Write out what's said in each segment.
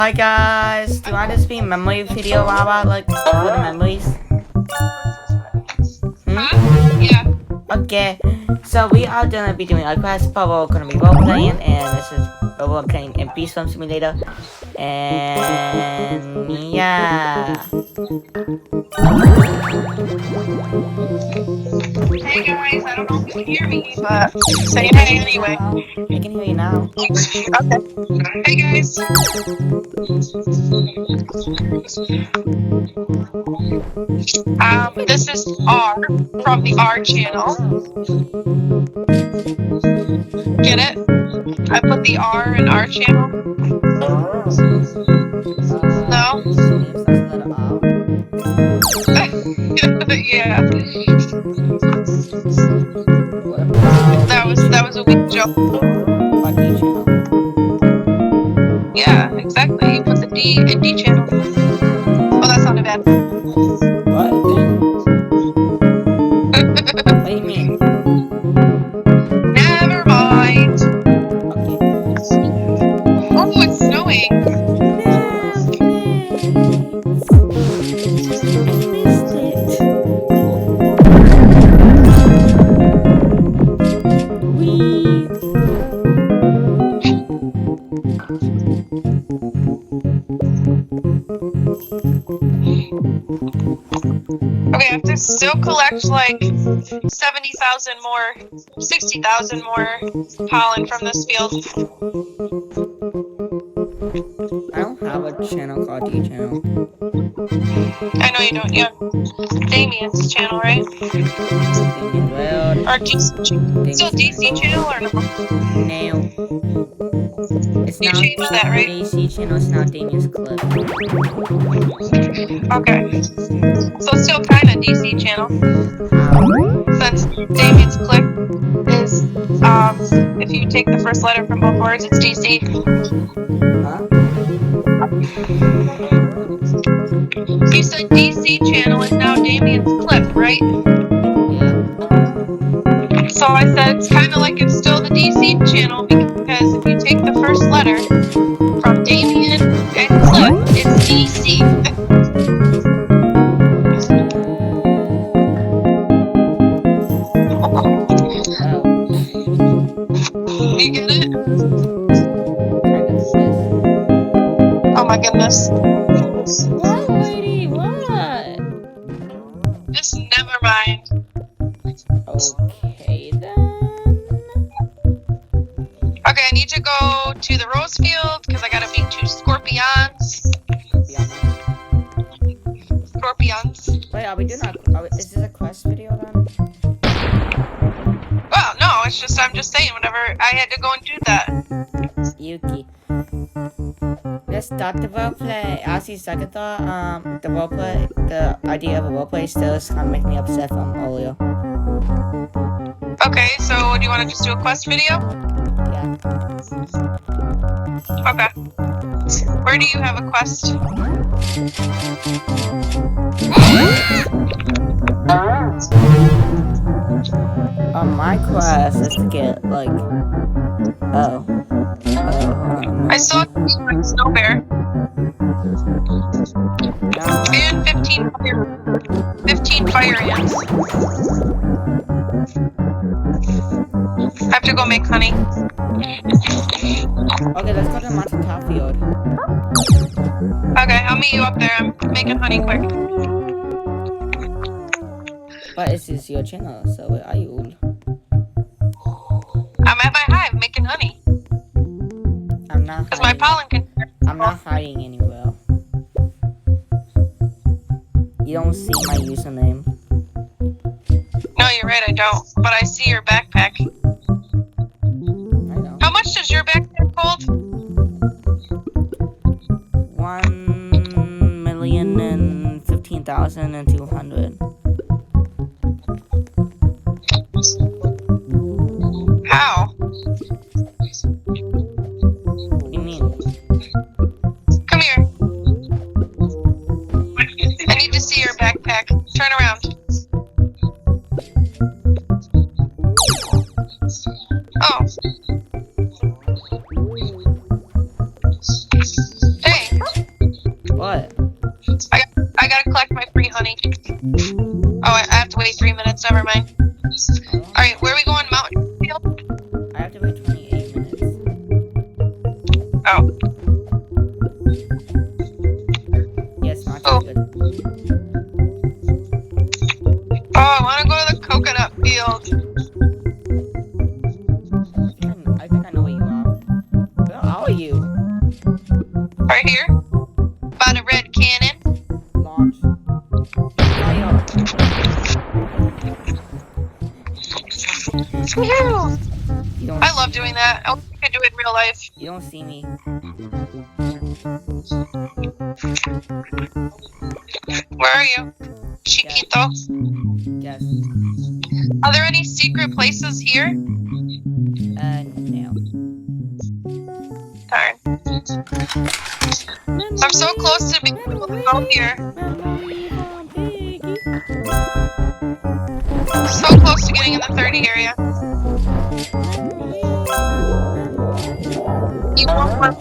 Hi guys, do you want this to be a memory video about like for the memories? Yeah. Okay, so we are gonna be doing a quest, but we're gonna be role-playing, and this is a role-playing in Bee Searm Simulator, and yeah. Hey guys, I don't know if you can hear me, but say hey anyway. I can hear you now. Okay. Hey guys. This is R from the R channel. Get it? I put the R in our channel. No? Yeah. That was a weak joke. Yeah, exactly. You put the D in D channel. Oh, that sounded bad. What? What do you mean? Never mind. Okay. Oh, it's snowing. Okay, I have to still collect like 70,000 more, 60,000 more pollen from this field. I don't have a channel called D channel. I know you don't. You have Damien's channel, right? Damien World. Or DC channel. Still DC channel or no? No. It's You now changed that, right? DC channel. It's now Damien's Clip. Okay. So still kind of DC channel. Since Damien's click is, if you take the first letter from both words, it's DC. Huh? You said DC channel is now Damien's clip, right? Yeah. So I said it's kind of like it's still the DC channel because if you take the first letter from Damien and clip, it's DC. You get it? Oh my goodness. What, lady? What? Just never mind. Okay then. Okay, I need to go to the rose field because I gotta meet two scorpions. Scorpions. Wait, are we doing is this a quest video then? Well, no, it's just I'm just saying whenever I had to go and do that. Yuki. Let's start the roleplay. Actually, second thought, the roleplay, the idea of a roleplay still is kind of making me upset from earlier. Okay, so do you want to just do a quest video? Yeah. Okay. Where do you have a quest? My quest is to get, like, I still have to beat my snow bear. And 15 fire ants. I have to go make honey. Okay, let's go to the mountain top field. Okay, I'll meet you up there. I'm making honey quick. But this is your channel, so where are you? I'm at my hive making honey. I'm not Because my pollen can... I'm not hiding anywhere. You don't see my username. No, you're right, I don't. But I see your backpack. I know. How much does your backpack hold? 1,015,200. How? What do you mean? Come here. I need to see your backpack. Turn around. Oh. Hey, fields. Never mind. All right, where are we going? Mountain field? I have to wait 28 minutes. Oh. Yes, not Oh. good. Oh, I want to go to the coconut field. I think I know where you are. Where are you? Right here. By the red cannon. Launch. Fire. Woohoo! You don't I see love me. doing that. I wish I could do it in real life. You don't see me. Where are you? Chiquito. Yes. Are there any secret places here? No. Darn. I'm so close to being able to go here. So close to getting in the 30 area. You want more?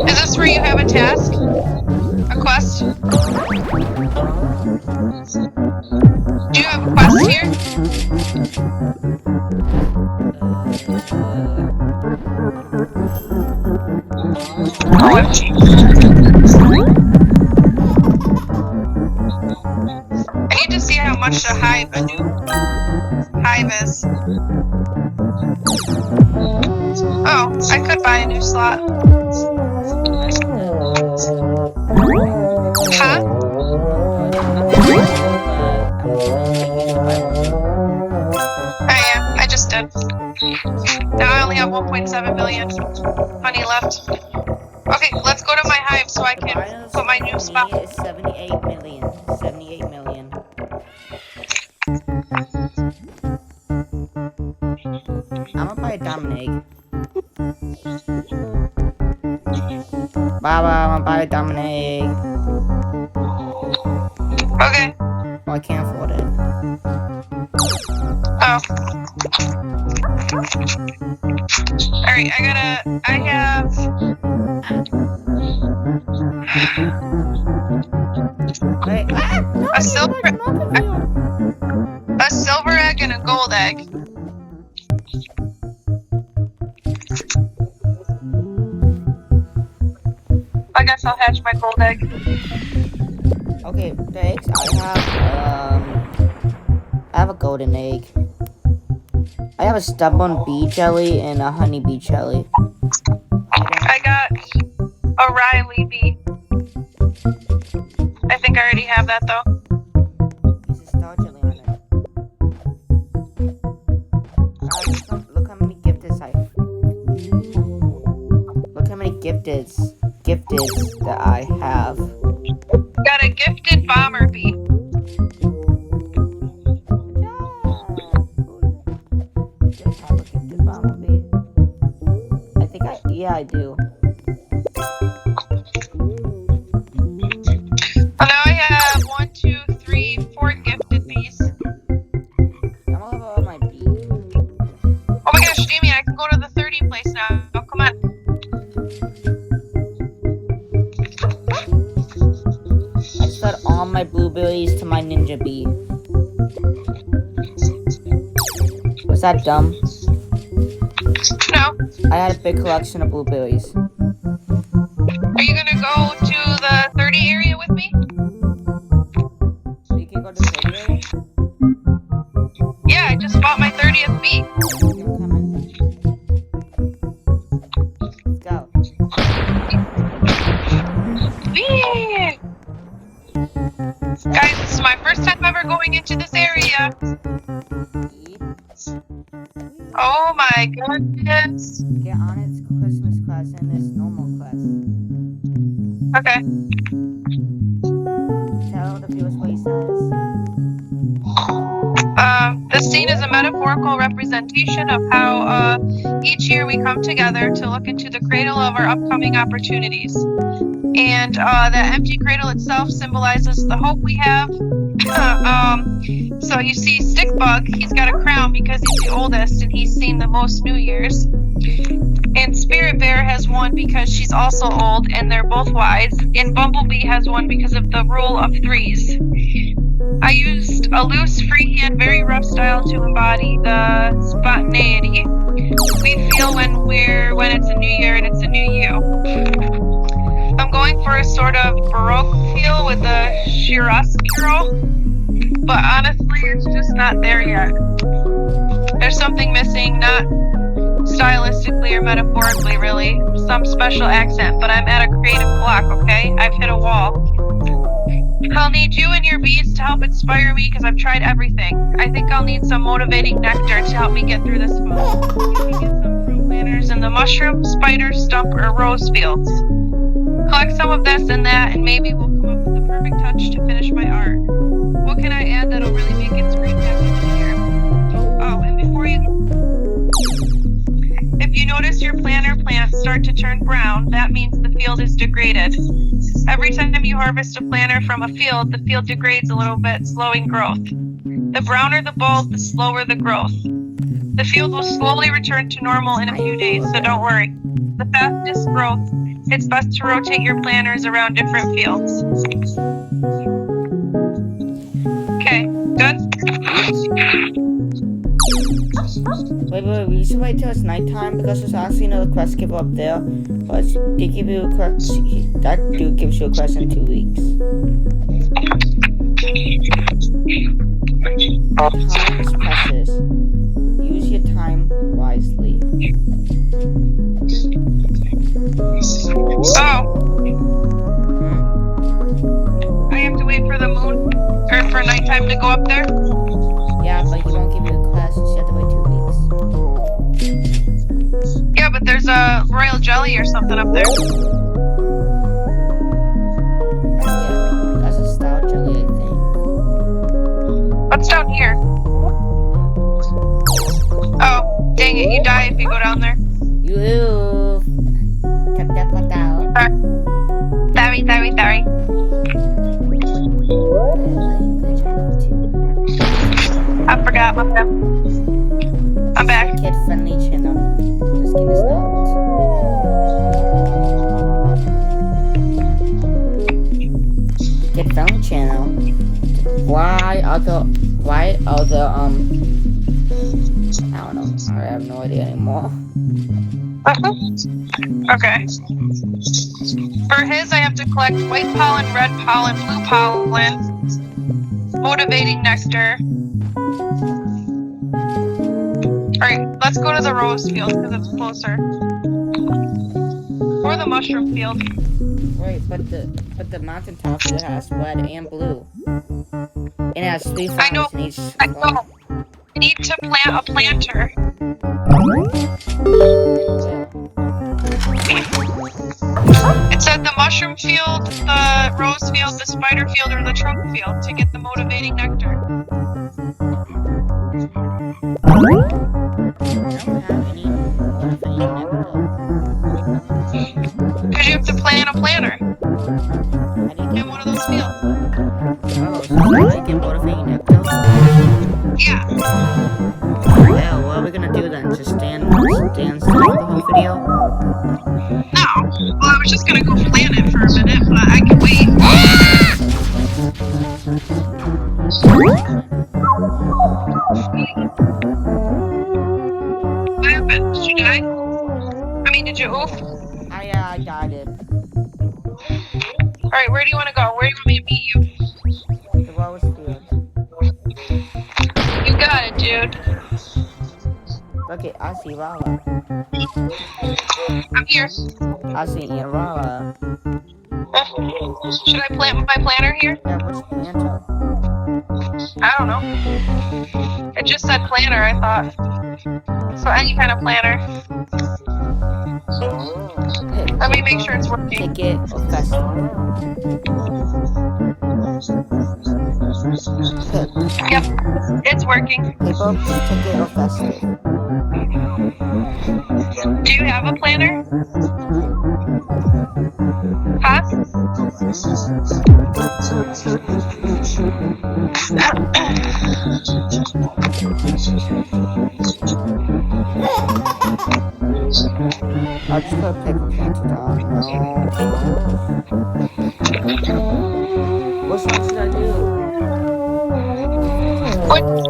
Is this where you have a task? A quest? Do you have a quest here? OMG. I need to see how much a new hive is. Oh, I could buy a new slot. Huh? I just did. Now I only have 1.7 million honey left. Okay, let's go to my hive so I can put my new spot. Is 78 million. 78 million. I'm gonna buy a diamond egg. Baba, I'm gonna buy a diamond egg. Okay. Oh, I can't afford it. Oh. Alright, I have... Wait, a silver egg and a gold egg. I guess I'll hatch my gold egg. Okay, the eggs I have a golden egg. I have a stubborn bee jelly and a honey bee jelly. I got a Riley bee. I think I already have that though. There's a star jelly on it. Look how many gifteds I have. Look how many gifteds that I have. Got a gifted bomber bee. Yeah, I do. Well, now I have 1, 2, 3, 4 gifted bees. I'm all about my bee. Oh my gosh, Damien, I can go to the 30 place now. Oh, come on. I just got all my blueberries to my ninja bee. Was that dumb? No. I had a big collection of blueberries. Are you gonna go to the 30 area with me? So you can go to the 30 area? Yeah, I just bought my 30th bee. Okay, I'm coming. Let's go. Bee! Guys, this is my first time ever going into this area. Oh my goodness. Get on its Christmas quest and its normal quest. Okay. Tell the viewers what he says. This scene is a metaphorical representation of how each year we come together to look into the cradle of our upcoming opportunities. And the empty cradle itself symbolizes the hope we have. So you see Stickbug, he's got a crown because he's the oldest and he's seen the most New Year's. And Spirit Bear has one because she's also old, and they're both wise. And Bumblebee has one because of the rule of threes. I used a loose, freehand, very rough style to embody the spontaneity we feel when it's a new year and it's a new you. I'm going for a sort of Baroque feel with a chiaroscuro, but honestly, it's just not there yet. There's something missing, not stylistically or metaphorically, really. Some special accent, but I'm at a creative block, okay? I've hit a wall. I'll need you and your bees to help inspire me because I've tried everything. I think I'll need some motivating nectar to help me get through this fall. You can get some fruit planters in the mushroom, spider, stump, or rose fields. Collect some of this and that, and maybe we'll come up with the perfect touch to finish my art. What can I add that'll really make it scream happy new year? Oh, and before you... If you notice your planter plants start to turn brown, that means the field is degraded. Every time you harvest a planter from a field, the field degrades a little bit, slowing growth. The browner the bulb, the slower the growth. The field will slowly return to normal in a few days, so don't worry. The fastest growth, it's best to rotate your planters around different fields. Okay, good? Wait, we should wait till it's nighttime because there's actually another quest giver up there. But they give you a quest. That dude gives you a quest in 2 weeks. Time is precious. Use your time wisely. Oh. I have to wait for the moon, or for nighttime to go up there? Yeah, but he won't give you a quest. You have to wait 2 weeks. Yeah, but there's a royal jelly or something up there. Yeah, that's a star jelly, I think. What's down here? Oh, dang it, you die if you go down there. You cut that part out. Sorry. I forgot my bad. I'm back. Kid friendly channel. The skin is not. Kid friendly channel. Why are the I don't know. I have no idea anymore. Okay. For his, I have to collect white pollen, red pollen, blue pollen, motivating nectar. Alright, let's go to the rose field because it's closer. Or the mushroom field. Wait, but the mountain top it has red and blue. And it has 3 I know. flowers in each I know. I need to plant a planter. It said the mushroom field, the rose field, the spider field, or the trunk field to get the motivating nectar. I don't have any nectar. Because you have to plant a planter How do you in one of those fields. Oh, so I get motivating nectar? Yeah. Well, what are we gonna do then? Just stand still for the whole video? No. Well, I was just gonna go plant it for a minute, but I can wait. What happened? Did you die? I mean, did you oof? I got it. Alright, where do you want to go? Where do you want me to meet you? The rose field. You got it, dude. Okay, I see Rala. I'm here. I see Rala. Should I plant my planter here? Yeah, which planter? I don't know. It just said planter, I thought. So any kind of planter. Let me make sure it's working. Ticket or festival? Yep, it's working. People, ticket or festival? Do you have a planter? Huh? put paper pencil down. No. Which one should I do?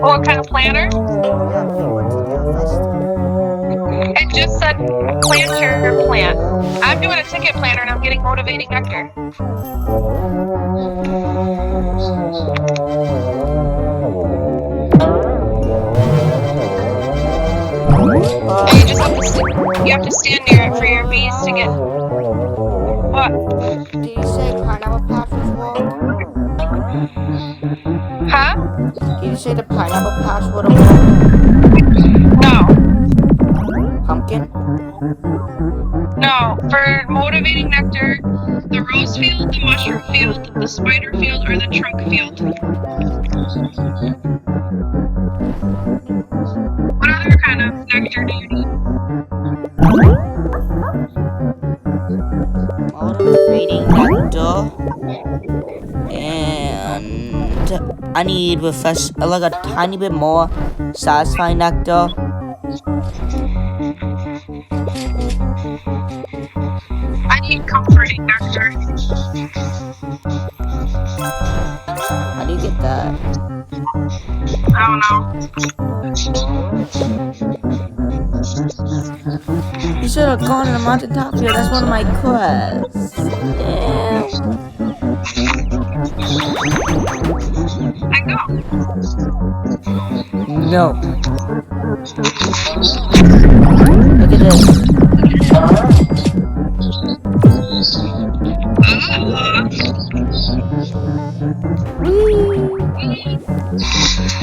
What kind of planner? Yeah, pick one to do first. It just said planter plant. I'm doing a ticket planner and I'm getting motivating nectar. You have to stand near it for your bees to get. What? Did you say pineapple patch was walk? Huh? Did you say the pineapple patch would have walk? No. Pumpkin? No. For motivating nectar, the rose field, the mushroom field, the spider field, or the trunk field. What other kind of nectar do you need? Motivating nectar. And I need refresh, like a tiny bit more satisfying nectar. I need comforting nectar. How do you get that? I don't know. You should have gone to the mountaintop here. That's one of my quests. Yeah. I go. No. Look at this.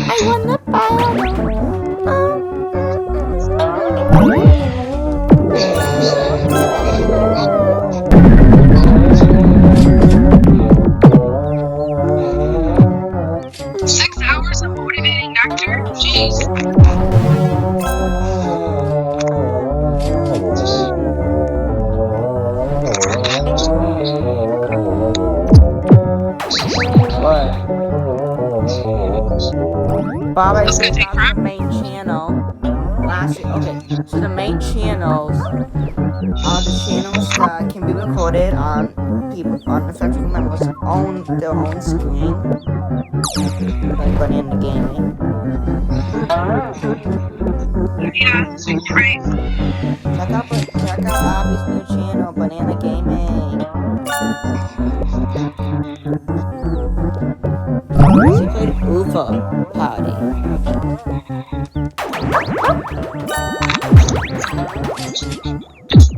I won the battle. 6 hours of motivating nectar? Jeez. Bob, I That's gonna take the forever. main channel. Okay, so the main channels are the channels that can be recorded on people on the Federal members own their own screen. Like running in the game. Yeah, right. Check out Abby's new channel, Banana Gaming. She played UFO Party.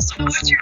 So what's your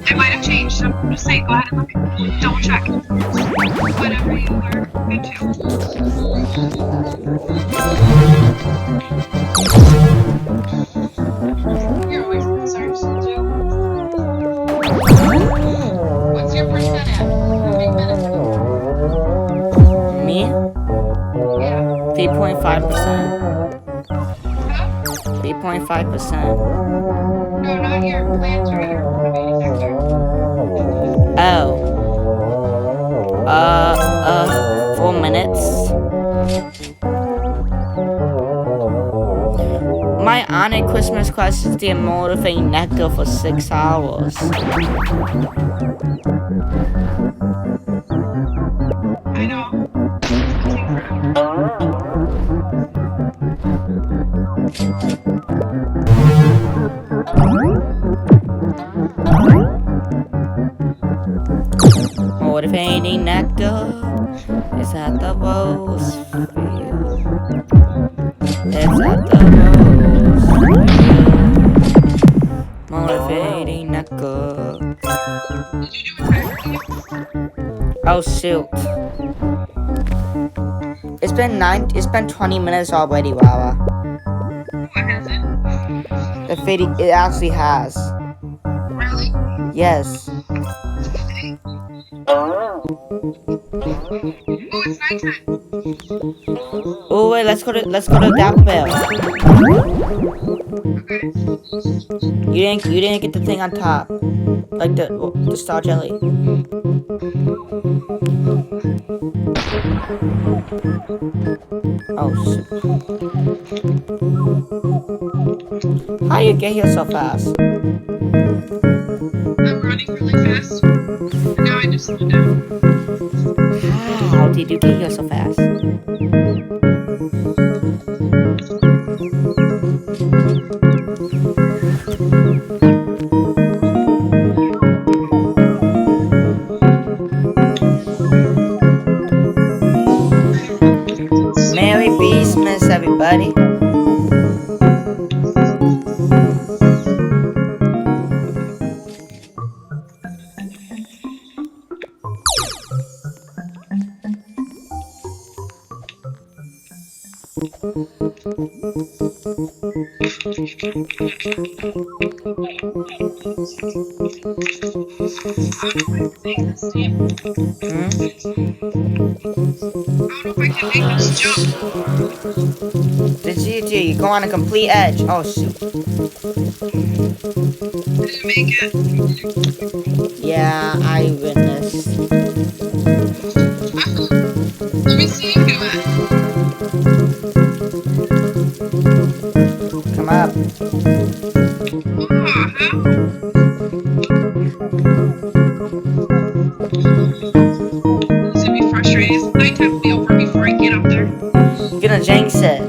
It might have changed. I'm just saying, go ahead and look. Double check. Whatever you are into. You're always in the search, too. What's your percent at? How many minutes? Me? Yeah. 3.5%. Huh? 3.5%. No, not your planter, your motivating nectar. Oh. 4 minutes. My honored Christmas quest is the motivating nectar for 6 hours. I know. Motivating nectar is at the rose field. It's at the rose field. Motivating nectar. Did you do a timer? Oh shoot. It's been 20 minutes already, Wawa. What has it? It actually has. Really? Yes. Oh, it's nighttime. Oh wait, let's go to Taco Bell. Okay. You didn't get the thing on top, like the star jelly. Oh shit! How you get here so fast? I'm running really fast. And now I just slowed down. How did you get here so fast? Merry Christmas, everybody. You go on a complete edge. Oh shoot. Didn't make it. Yeah, I witnessed. Let me see you do it. Come up. This is gonna be frustrating. Nighttime will be over before I get up there. You're gonna jinx it.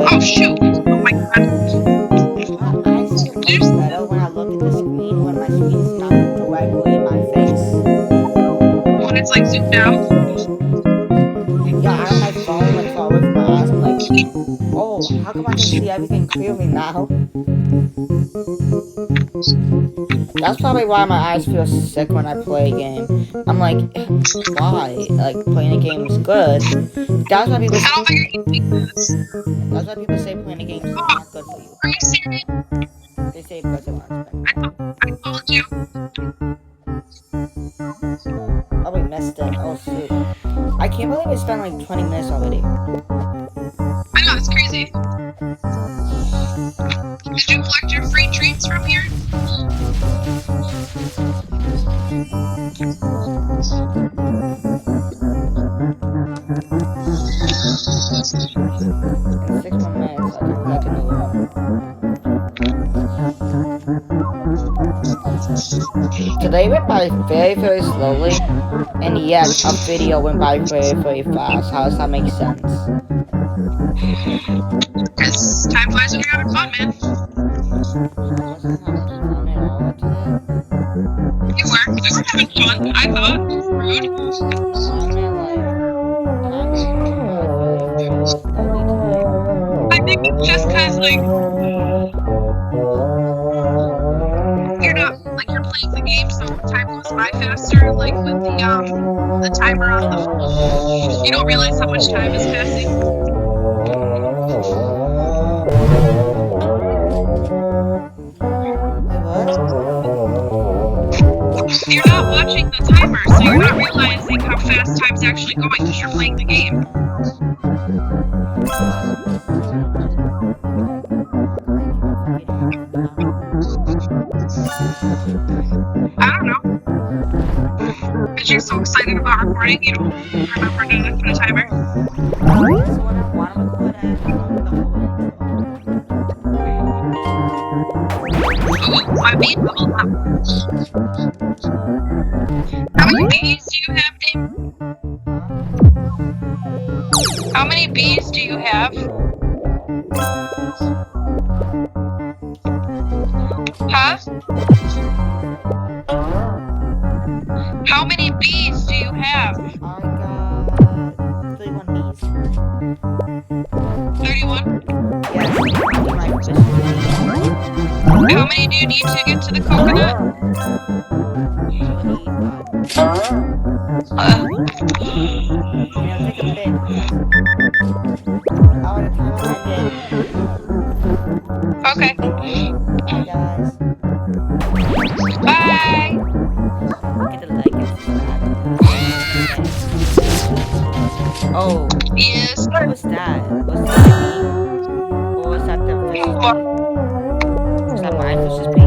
Oh shoot! Oh my god. I feel much better when I look at the screen when my screen is not directly in my face. When it's like zoomed out. Yeah, I have my phone like far away from my eyes. I'm like, oh, how come I can see everything clearly now? That's probably why my eyes feel sick when I play a game. I'm like, why? Like, playing a game is good. That's why people. I don't think I can take this. That's why people say playing a game is not good for you. Are you serious? They say because they want to spend. I told you. Oh, we missed it. Oh shoot! I can't believe we spent like 20 minutes already. I know, it's crazy. Did you collect your free treats from here? In 6 more minutes, I can collect another one. Today went by very, very slowly, and yet a video went by very, very fast. How does that make sense? Because time flies when you're having fun, man. You were having fun, I thought. Rude. I think it's just because, like, you're playing the game, so time goes by faster, like, with the timer on the phone. You don't realize how much time is passing. You're not watching the timer, so you're not realizing how fast time's actually going because you're playing the game. I don't know. Because you're so excited about recording, you don't remember to put a timer. Ooh, my bean bubbled up. How many bees do you have, Dave? How many bees do you have? Huh? How many bees do you have? I got 31 bees. 31? Yes, How many do you need to get to the coconut? Take a bit. Our time ended. Okay. Bye, guys. Bye. Get the like and subscribe. Oh, Yes. what was that? Was that me? Or was that the fish? What? Was that my fish's baby?